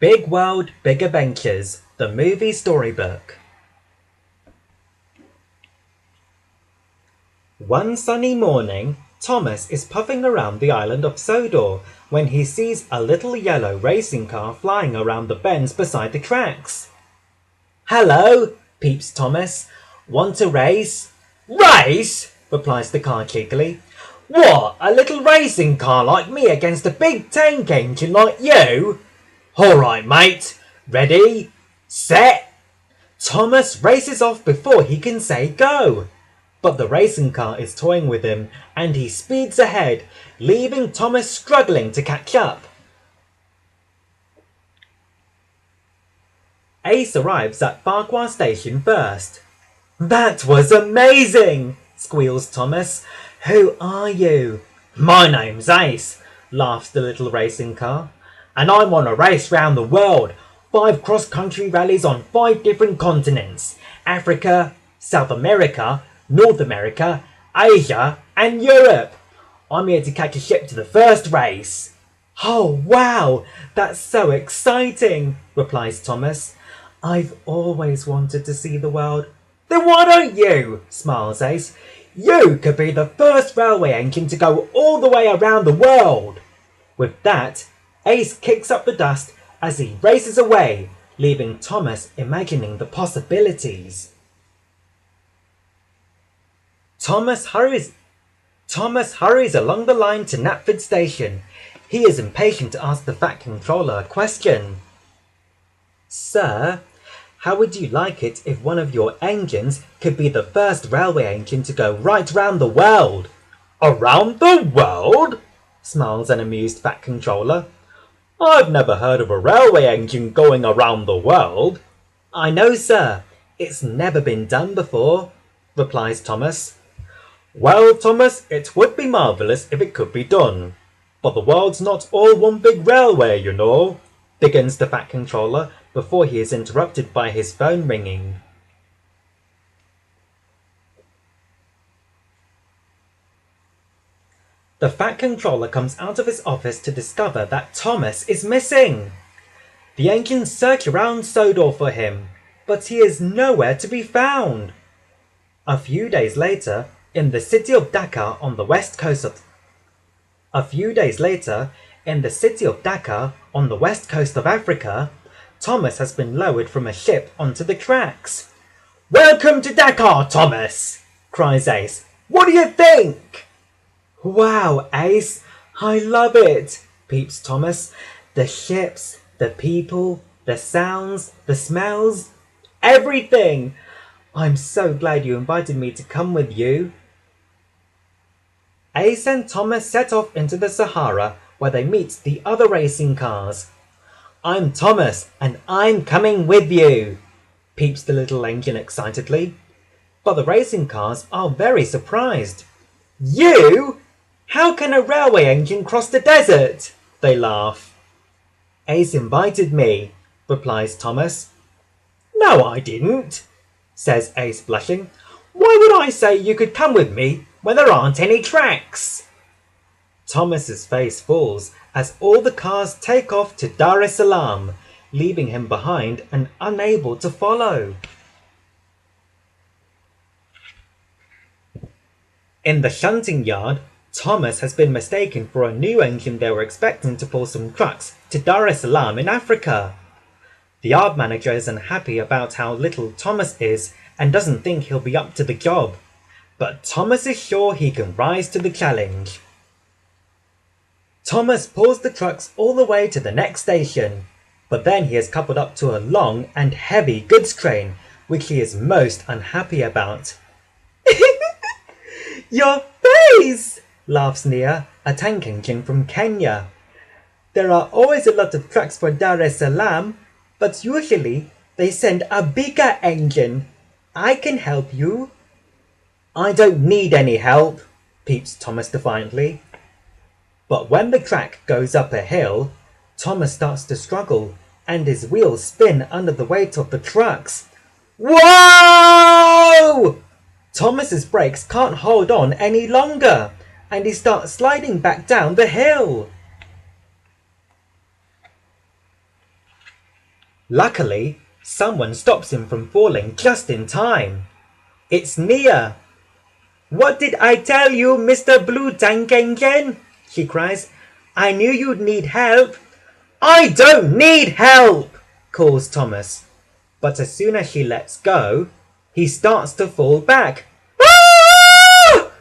Big World, Big Adventures, the Movie Storybook. One sunny morning, Thomas is puffing around the island of Sodor when he sees a little yellow racing car flying around the bends beside the tracks. "Hello," peeps Thomas. "Want to race?" "Race?" replies the car cheekily. "What, a little racing car like me against a big tank engine like you? All right, mate. Ready, set." Thomas races off before he can say go. But the racing car is toying with him and he speeds ahead, leaving Thomas struggling to catch up. Ace arrives at Farquhar Station first. "That was amazing," squeals Thomas. "Who are you?" "My name's Ace," laughs the little racing car. "And I'm on a race round the world. 5 cross-country rallies on 5 different continents. Africa, South America, North America, Asia, and Europe. I'm here to catch a ship to the first race." "Oh, wow, that's so exciting," replies Thomas. "I've always wanted to see the world." "Then why don't you?" smiles Ace. "You could be the first railway engine to go all the way around the world." With that, Ace kicks up the dust as he races away, leaving Thomas imagining the possibilities. Thomas hurries along the line to Knapford Station. He is impatient to ask the Fat Controller a question. "Sir, how would you like it if one of your engines could be the first railway engine to go right round the world?" "Around the world?" smiles an amused Fat Controller. "I've never heard of a railway engine going around the world." "I know, sir. It's never been done before," replies Thomas. "Well, Thomas, it would be marvellous if it could be done. But the world's not all one big railway, you know," begins the Fat Controller before he is interrupted by his phone ringing. The Fat Controller comes out of his office to discover that Thomas is missing. The engines search around Sodor for him, but he is nowhere to be found. A few days later, in the city of Dhaka on the west coast of Africa, Thomas has been lowered from a ship onto the tracks. "Welcome to Dhaka, Thomas!" cries Ace. "What do you think?" "Wow, Ace, I love it," peeps Thomas. "The ships, the people, the sounds, the smells, everything. I'm so glad you invited me to come with you." Ace and Thomas set off into the Sahara where they meet the other racing cars. "I'm Thomas and I'm coming with you," peeps the little engine excitedly. But the racing cars are very surprised. "You? How can a railway engine cross the desert?" they laugh. "Ace invited me," replies Thomas. "No, I didn't," says Ace blushing. "Why would I say you could come with me when there aren't any tracks?" Thomas's face falls as all the cars take off to Dar es Salaam, leaving him behind and unable to follow. In the shunting yard, Thomas has been mistaken for a new engine they were expecting to pull some trucks to Dar es Salaam in Africa. The yard manager is unhappy about how little Thomas is and doesn't think he'll be up to the job. But Thomas is sure he can rise to the challenge. Thomas pulls the trucks all the way to the next station, but then he is coupled up to a long and heavy goods train, which he is most unhappy about. "Your face!" laughs Nia, a tank engine from Kenya. "There are always a lot of trucks for Dar es Salaam, but usually they send a bigger engine. I can help you." "I don't need any help," peeps Thomas defiantly. But when the track goes up a hill, Thomas starts to struggle and his wheels spin under the weight of the trucks. Whoa! Thomas's brakes can't hold on any longer and he starts sliding back down the hill. Luckily, someone stops him from falling just in time. It's Nia. "What did I tell you, Mr. Blue Tank Engine?" she cries. "I knew you'd need help." "I don't need help," calls Thomas. But as soon as she lets go, he starts to fall back. Ah!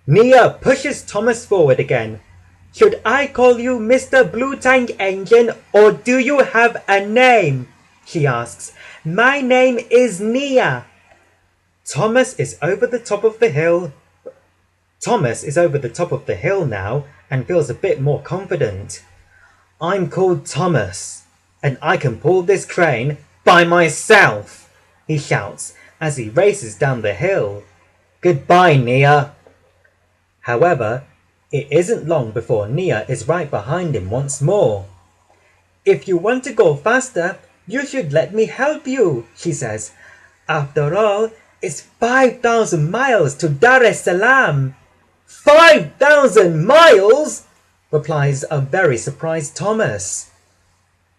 Nia pushes Thomas forward again. "Should I call you Mr. Blue Tank Engine, or do you have a name?" she asks. "My name is Nia." Thomas is over the top of the hill. Thomas is over the top of the hill now and feels a bit more confident. "I'm called Thomas, and I can pull this crane by myself," he shouts as he races down the hill. "Goodbye, Nia." However, it isn't long before Nia is right behind him once more. "If you want to go faster, you should let me help you," she says. "After all, it's 5,000 miles to Dar es Salaam." "5,000 miles?" replies a very surprised Thomas.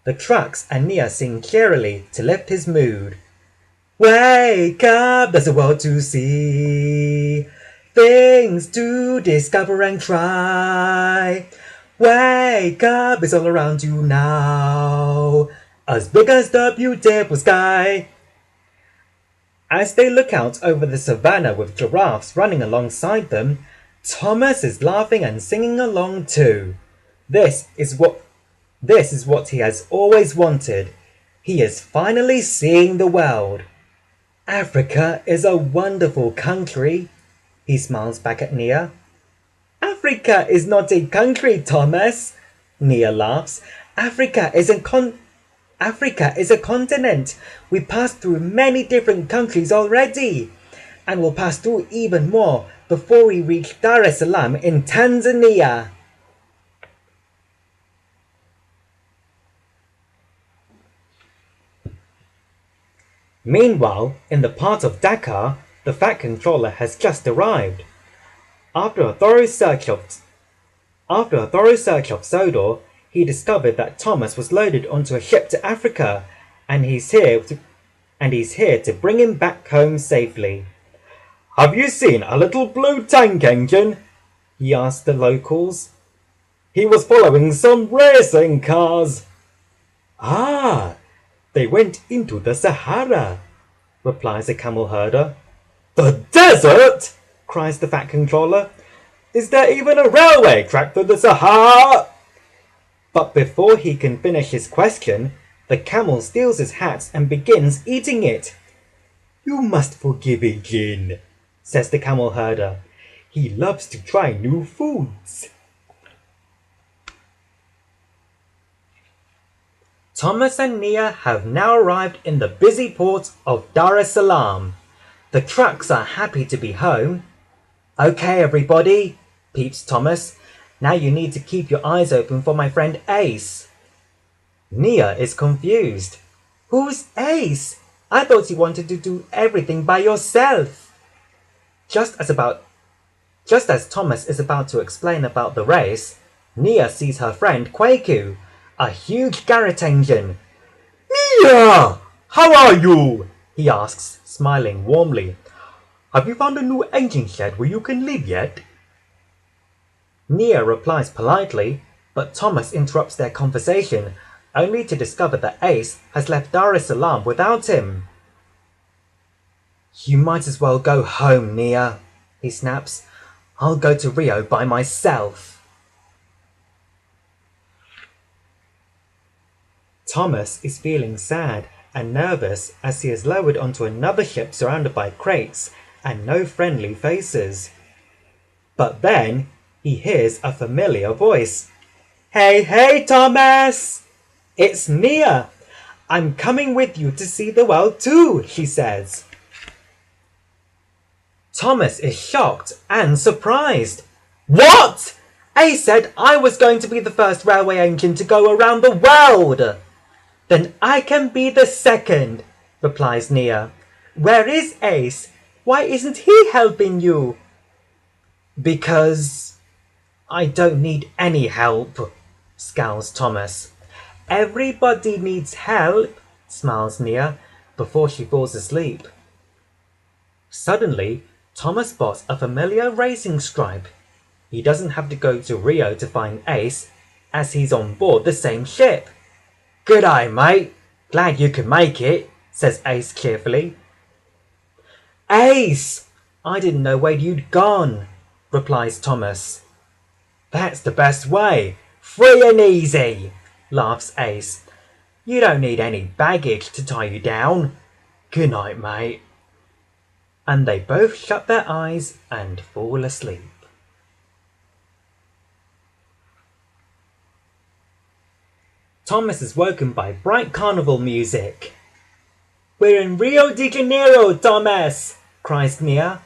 The trucks and Nia sing cheerily to lift his mood. "Wake up, there's a world to see, things to discover and try. Wake up, it's all around you now, as big as the beautiful sky." As they look out over the savannah with giraffes running alongside them, Thomas is laughing and singing along too. This is what he has always wanted. He is finally seeing the world. "Africa is a wonderful country," he smiles back at Nia. "Africa is not a country, Thomas," Nia laughs. Africa is a continent. We passed through many different countries already, and we'll pass through even more before we reach Dar es Salaam in Tanzania. Meanwhile, in the part of Dakar, the Fat Controller has just arrived. After a thorough search of Sodor, he discovered that Thomas was loaded onto a ship to Africa, and he's here to bring him back home safely. "Have you seen a little blue tank engine?" he asked the locals. "He was following some racing cars." "Ah, they went into the Sahara," replies a camel herder. "The desert?" cries the Fat Controller. "Is there even a railway track through the Sahara?" But before he can finish his question, the camel steals his hat and begins eating it. "You must forgive a jinn," says the camel herder. "He loves to try new foods." Thomas and Nia have now arrived in the busy port of Dar es Salaam. The trucks are happy to be home. "Okay, everybody," peeps Thomas. "Now you need to keep your eyes open for my friend Ace." Nia is confused. "Who's Ace? I thought you wanted to do everything by yourself." Just as Thomas is about to explain about the race, Nia sees her friend Kwaku, a huge Garrett engine. "Nia, how are you?" he asks, smiling warmly. "Have you found a new engine shed where you can live yet?" Nia replies politely, but Thomas interrupts their conversation, only to discover that Ace has left Dar es Salaam without him. "You might as well go home, Nia," he snaps. "I'll go to Rio by myself." Thomas is feeling sad and nervous as he is lowered onto another ship surrounded by crates and no friendly faces. But then he hears a familiar voice. "Hey, hey, Thomas! It's Nia! I'm coming with you to see the world too," she says. Thomas is shocked and surprised. "What? Ace said I was going to be the first railway engine to go around the world." "Then I can be the second," replies Nia. "Where is Ace? Why isn't he helping you?" "Because I don't need any help," scowls Thomas. Everybody needs help, smiles Nia, before she falls asleep. Suddenly, Thomas spots a familiar racing stripe. He doesn't have to go to Rio to find Ace, as he's on board the same ship. "G'day, mate. Glad you could make it," says Ace cheerfully. "Ace! I didn't know where you'd gone," replies Thomas. "That's the best way. Free and easy," laughs Ace. "You don't need any baggage to tie you down. Good night, mate." And they both shut their eyes and fall asleep. Thomas is woken by bright carnival music. "We're in Rio de Janeiro, Thomas!" cries Nia.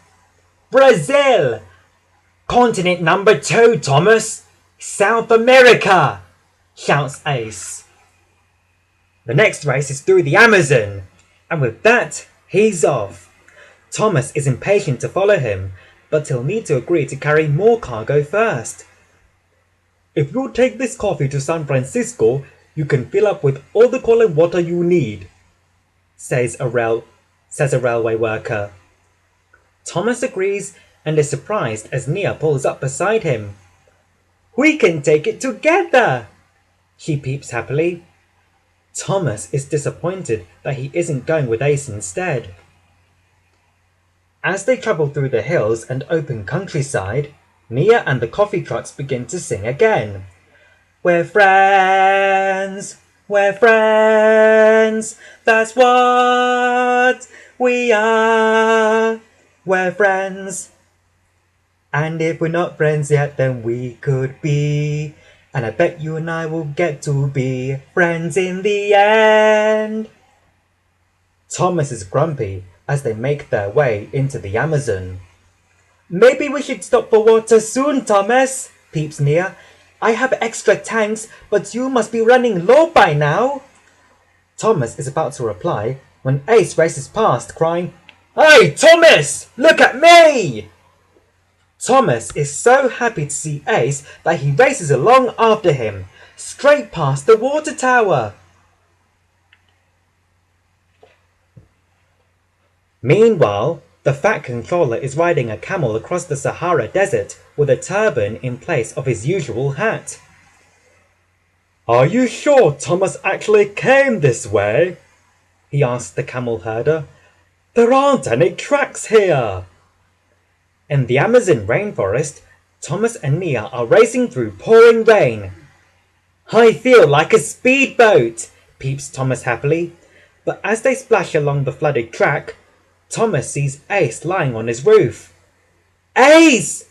"Brazil! Continent number 2, Thomas! South America!" shouts Ace. The next race is through the Amazon, and with that, he's off. Thomas is impatient to follow him, but he'll need to agree to carry more cargo first. "If you take this coffee to San Francisco, you can fill up with all the coal and water you need," says a railway worker. Thomas agrees and is surprised as Nia pulls up beside him. "We can take it together!" she peeps happily. Thomas is disappointed that he isn't going with Ace instead. As they travel through the hills and open countryside, Nia and the coffee trucks begin to sing again. "We're friends, we're friends, that's what we are. We're friends. And if we're not friends yet, then we could be. And I bet you and I will get to be friends in the end." Thomas is grumpy as they make their way into the Amazon. "Maybe we should stop for water soon, Thomas," peeps Nia. "I have extra tanks, but you must be running low by now." Thomas is about to reply when Ace races past, crying, "Hey, Thomas! Look at me!" Thomas is so happy to see Ace that he races along after him, straight past the water tower. Meanwhile, the Fat Controller is riding a camel across the Sahara Desert with a turban in place of his usual hat. "Are you sure Thomas actually came this way?" he asked the camel herder. "There aren't any tracks here." In the Amazon rainforest, Thomas and Nia are racing through pouring rain. "I feel like a speedboat," peeps Thomas happily, but as they splash along the flooded track, Thomas sees Ace lying on his roof. "Ace!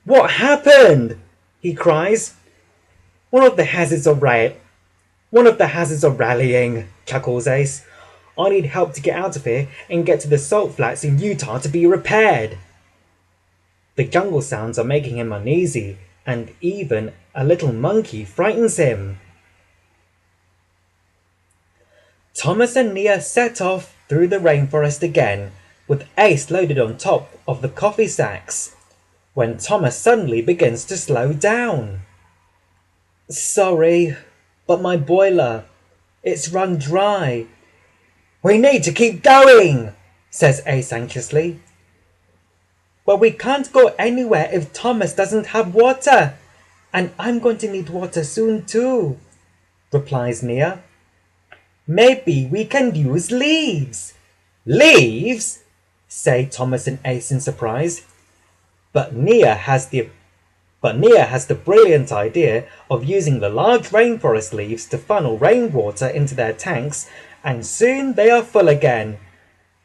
What happened?" he cries. One of the hazards are rallying," chuckles Ace. "I need help to get out of here and get to the salt flats in Utah to be repaired." The jungle sounds are making him uneasy, and even a little monkey frightens him. Thomas and Nia set off through the rainforest again, with Ace loaded on top of the coffee sacks, when Thomas suddenly begins to slow down. "Sorry, but my boiler, it's run dry." "We need to keep going," says Ace anxiously. "Well, we can't go anywhere if Thomas doesn't have water, and I'm going to need water soon too," replies Nia. "Maybe we can use leaves." "Leaves?" say Thomas and Ace in surprise. But Nia has the brilliant idea of using the large rainforest leaves to funnel rainwater into their tanks, and soon they are full again.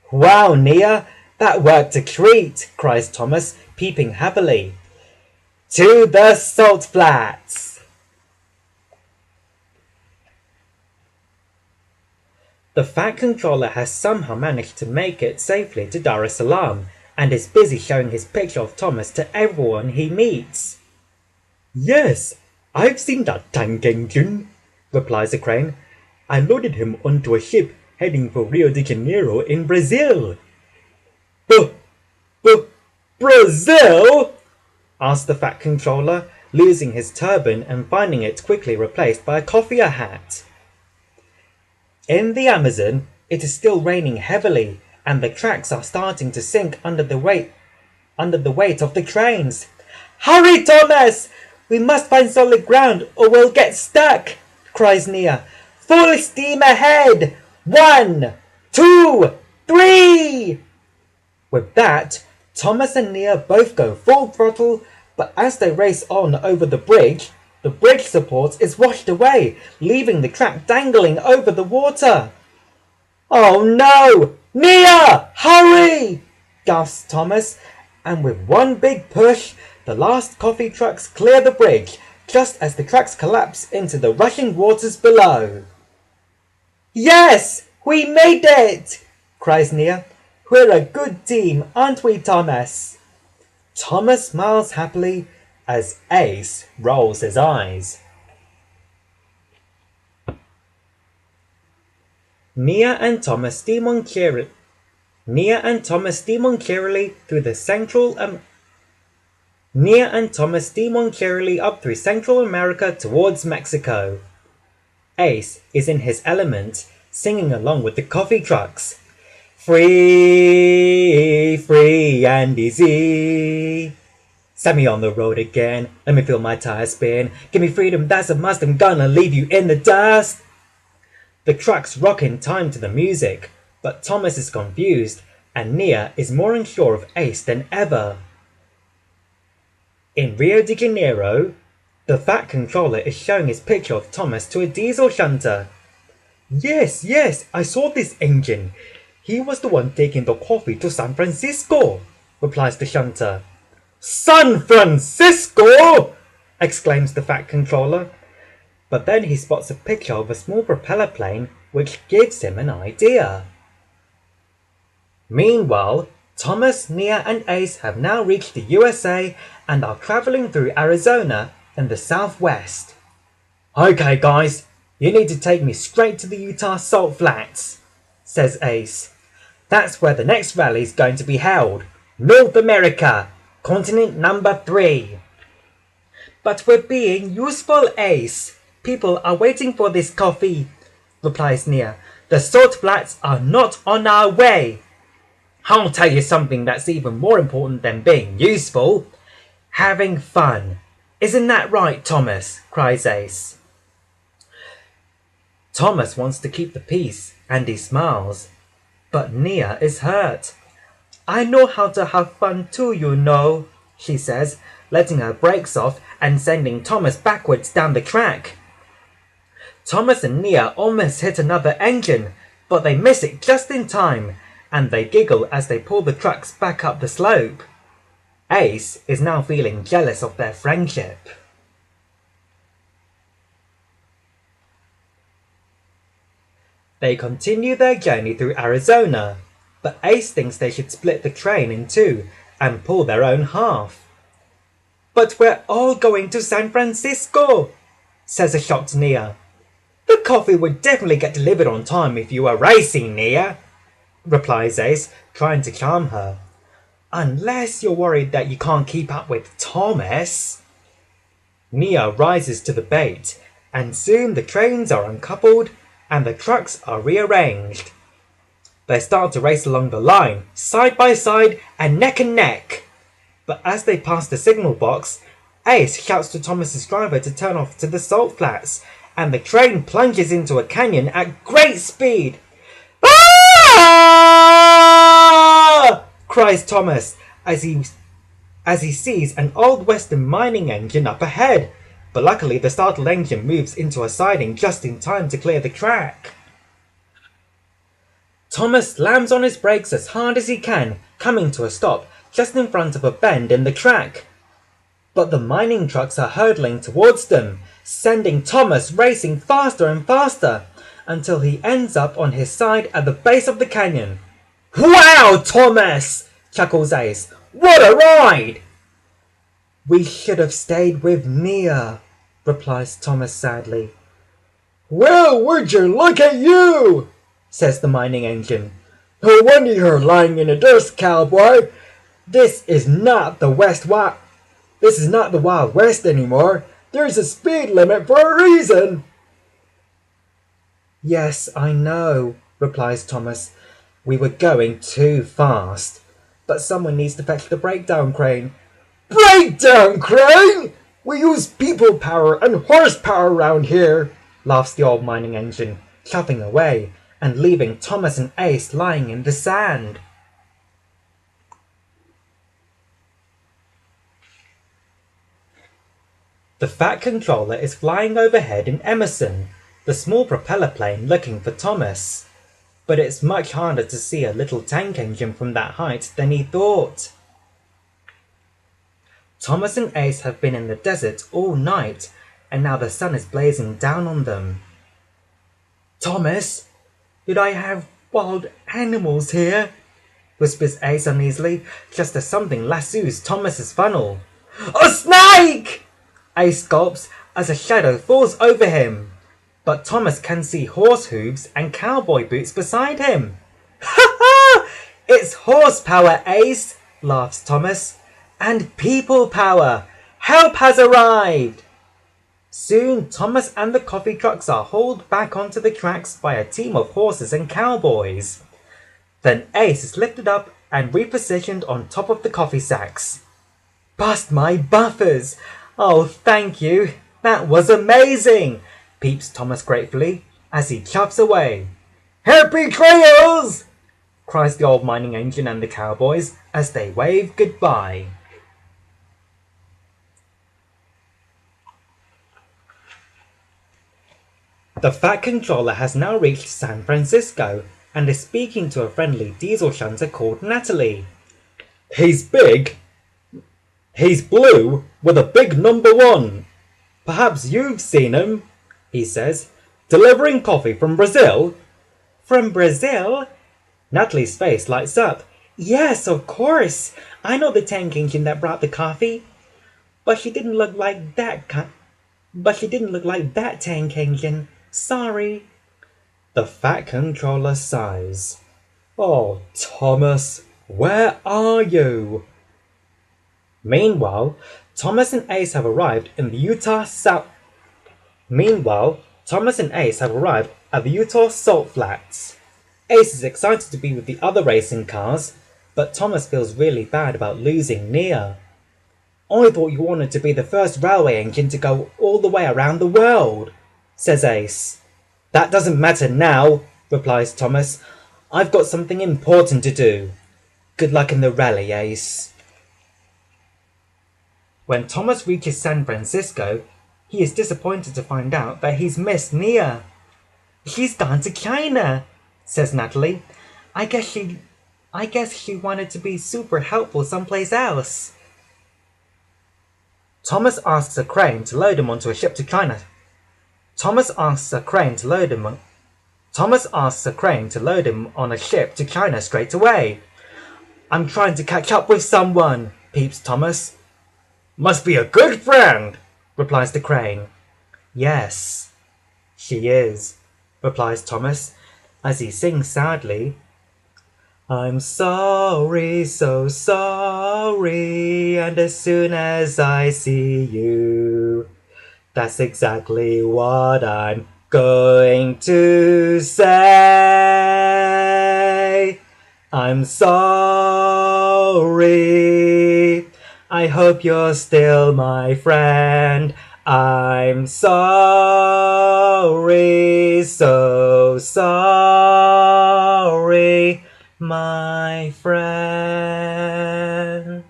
"Wow, Nia, that worked a treat," cries Thomas, peeping happily. "To the salt flats!" The Fat Controller has somehow managed to make it safely to Dar es Salaam and is busy showing his picture of Thomas to everyone he meets. "Yes, I've seen that tank engine," replies a crane. "I loaded him onto a ship heading for Rio de Janeiro in Brazil." Brazil?" asked the Fat Controller, losing his turban and finding it quickly replaced by a coffee hat. In the Amazon, it is still raining heavily, and the tracks are starting to sink under the weight of the trains. Hurry, Thomas! We must find solid ground or we'll get stuck, cries Nia. Full steam ahead! 1, 2, 3! With that, Thomas and Nia both go full throttle, but as they race on over the bridge support is washed away, leaving the track dangling over the water. Oh no! Nia! Hurry! gasps Thomas, and with one big push, the last coffee trucks clear the bridge, just as the tracks collapse into the rushing waters below. Yes! We made it! cries Nia. We're a good team, aren't we, Thomas? Thomas smiles happily as Ace rolls his eyes. Nia and Thomas steam on cheerily through the up through Central America towards Mexico. Ace is in his element, singing along with the coffee trucks. Free, free and easy. Set me on the road again, let me feel my tires spin. Give me freedom, that's a must, I'm gonna leave you in the dust. The trucks rock in time to the music, but Thomas is confused, and Nia is more unsure of Ace than ever. In Rio de Janeiro, the Fat Controller is showing his picture of Thomas to a diesel shunter. Yes, I saw this engine. He was the one taking the coffee to San Francisco, replies the shunter. San Francisco! Exclaims the Fat Controller. But then he spots a picture of a small propeller plane, which gives him an idea. Meanwhile, Thomas, Nia and Ace have now reached the USA and are travelling through Arizona in the southwest. Okay guys, you need to take me straight to the Utah Salt Flats, says Ace. That's where the next rally is going to be held. North America, continent number 3. But we're being useful, Ace. People are waiting for this coffee, replies Nia. The Salt Flats are not on our way. I'll tell you something that's even more important than being useful. Having fun. Isn't that right, Thomas? Cries Ace. Thomas wants to keep the peace, and he smiles. But Nia is hurt. I know how to have fun too, you know, she says, letting her brakes off and sending Thomas backwards down the track. Thomas and Nia almost hit another engine, but they miss it just in time, and they giggle as they pull the trucks back up the slope. Ace is now feeling jealous of their friendship. They continue their journey through Arizona, but Ace thinks they should split the train in two and pull their own half. But we're all going to San Francisco, says a shocked Nia. The coffee would definitely get delivered on time if you were racing, Nia, replies Ace, trying to calm her. Unless you're worried that you can't keep up with Thomas. Nia rises to the bait, and soon the trains are uncoupled and the trucks are rearranged. They start to race along the line, side by side and neck. But as they pass the signal box, Ace shouts to Thomas's driver to turn off to the Salt Flats, and the train plunges into a canyon at great speed. Ah! Cries Thomas as he sees an old western mining engine up ahead. But luckily the startled engine moves into a siding just in time to clear the track. Thomas slams on his brakes as hard as he can, coming to a stop just in front of a bend in the track. But the mining trucks are hurtling towards them, sending Thomas racing faster and faster, until he ends up on his side at the base of the canyon. Wow, Thomas! Chuckles Ace. What a ride! We should have stayed with Nia, replies Thomas sadly. Well, would you look at you, says the mining engine. No wonder you're lying in the dust, cowboy. This is not the Wild West anymore. There's a speed limit for a reason. Yes, I know, replies Thomas. We were going too fast. But someone needs to fetch the breakdown crane. Breakdown crane? We use people power and horsepower around here, laughs the old mining engine, chopping away and leaving Thomas and Ace lying in the sand. The Fat Controller is flying overhead in Emerson, the small propeller plane looking for Thomas. But it's much harder to see a little tank engine from that height than he thought. Thomas and Ace have been in the desert all night, and now the sun is blazing down on them. Thomas, did I have wild animals here? Whispers Ace uneasily, just as something lassoes Thomas's funnel. A snake! Ace gulps as a shadow falls over him. But Thomas can see horse hooves and cowboy boots beside him. Ha ha! It's horsepower, Ace, laughs Thomas. And people power! Help has arrived! Soon Thomas and the coffee trucks are hauled back onto the tracks by a team of horses and cowboys. Then Ace is lifted up and repositioned on top of the coffee sacks. Bust my buffers! Oh, thank you! That was amazing! Peeps Thomas gratefully as he chuffs away. Happy trails! Cries the old mining engine and the cowboys as they wave goodbye. The Fat Controller has now reached San Francisco and is speaking to a friendly diesel shunter called Natalie. He's big. He's blue with a big number 1. Perhaps you've seen him, he says. Delivering coffee from Brazil? From Brazil? Natalie's face lights up. Yes, of course. I know the tank engine that brought the coffee. But she didn't look like that tank engine. Sorry. The Fat Controller sighs. Oh, Thomas, where are you? Meanwhile, Thomas and Ace have arrived at the Utah Salt Flats. Ace is excited to be with the other racing cars, but Thomas feels really bad about losing Nia. I thought you wanted to be the first railway engine to go all the way around the world, says Ace. That doesn't matter now, replies Thomas. I've got something important to do. Good luck in the rally, Ace. When Thomas reaches San Francisco, he is disappointed to find out that he's missed Nia. She's gone to China, says Natalie. I guess she wanted to be super helpful someplace else. Thomas asks a crane to load him onto a ship to China. Thomas asks a crane to load him on a ship to China straight away. I'm trying to catch up with someone, peeps Thomas. Must be a good friend, replies the crane. Yes, she is, replies Thomas, as he sings sadly. I'm sorry, so sorry, and as soon as I see you, that's exactly what I'm going to say. I'm sorry. I hope you're still my friend. I'm sorry, so sorry, my friend.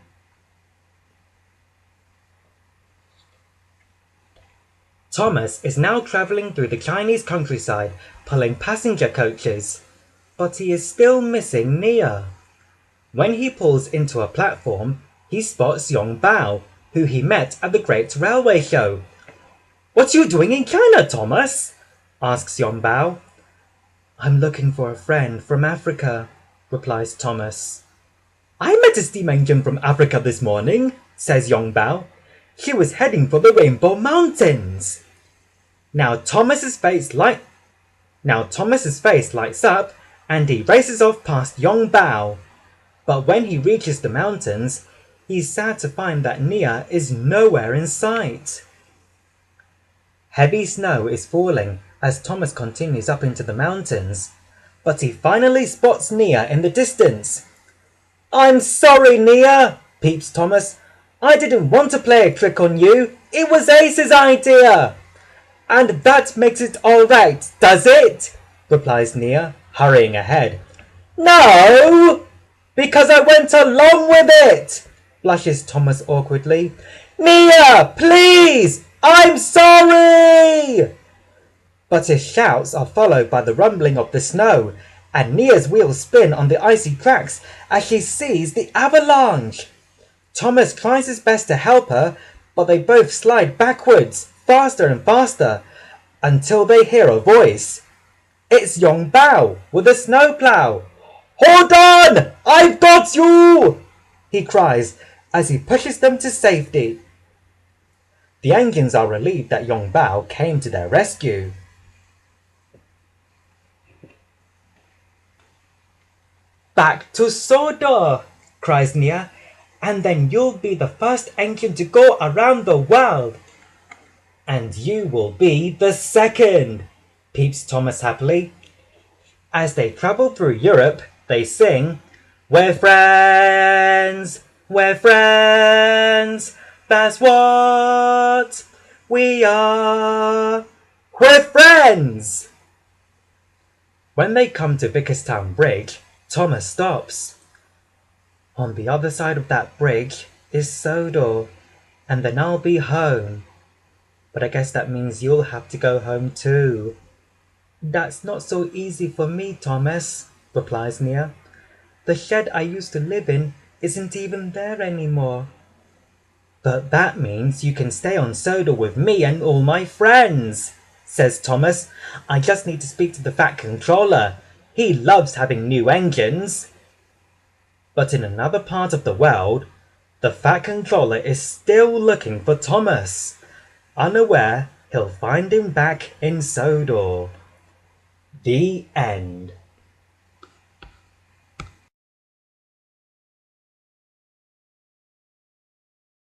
Thomas is now travelling through the Chinese countryside, pulling passenger coaches, but he is still missing Nia. When he pulls into a platform, he spots Yong Bao, who he met at the Great Railway Show. What are you doing in China, Thomas? Asks Yong Bao. I'm looking for a friend from Africa, replies Thomas. I met a steam engine from Africa this morning, says Yong Bao. She was heading for the Rainbow Mountains. Now Thomas's face lights up and he races off past Yong Bao. But when he reaches the mountains, he's sad to find that Nia is nowhere in sight. Heavy snow is falling as Thomas continues up into the mountains, but he finally spots Nia in the distance. "I'm sorry, Nia," peeps Thomas. "I didn't want to play a trick on you. It was Ace's idea." "And that makes it all right, does it?" replies Nia, hurrying ahead. "No, because I went along with it," blushes Thomas awkwardly. "Nia, please! I'm sorry!" But his shouts are followed by the rumbling of the snow, and Nia's wheels spin on the icy tracks as she sees the avalanche. Thomas tries his best to help her, but they both slide backwards, faster and faster, until they hear a voice. It's Yong Bao with a snowplow. "Hold on! I've got you!" he cries as he pushes them to safety. The engines are relieved that Yong Bao came to their rescue. "Back to Sodor!" cries Nia, "and then you'll be the first engine to go around the world." "And you will be the second," peeps Thomas happily. As they travel through Europe, they sing, "We're friends, we're friends, that's what we are. We're friends!" When they come to Vickerstown Bridge, Thomas stops. "On the other side of that bridge is Sodor, and then I'll be home. But I guess that means you'll have to go home too." "That's not so easy for me, Thomas," replies Nia. "The shed I used to live in isn't even there anymore." "But that means you can stay on Sodor with me and all my friends," says Thomas. "I just need to speak to the Fat Controller. He loves having new engines." But in another part of the world, the Fat Controller is still looking for Thomas, unaware he'll find him back in Sodor. The end.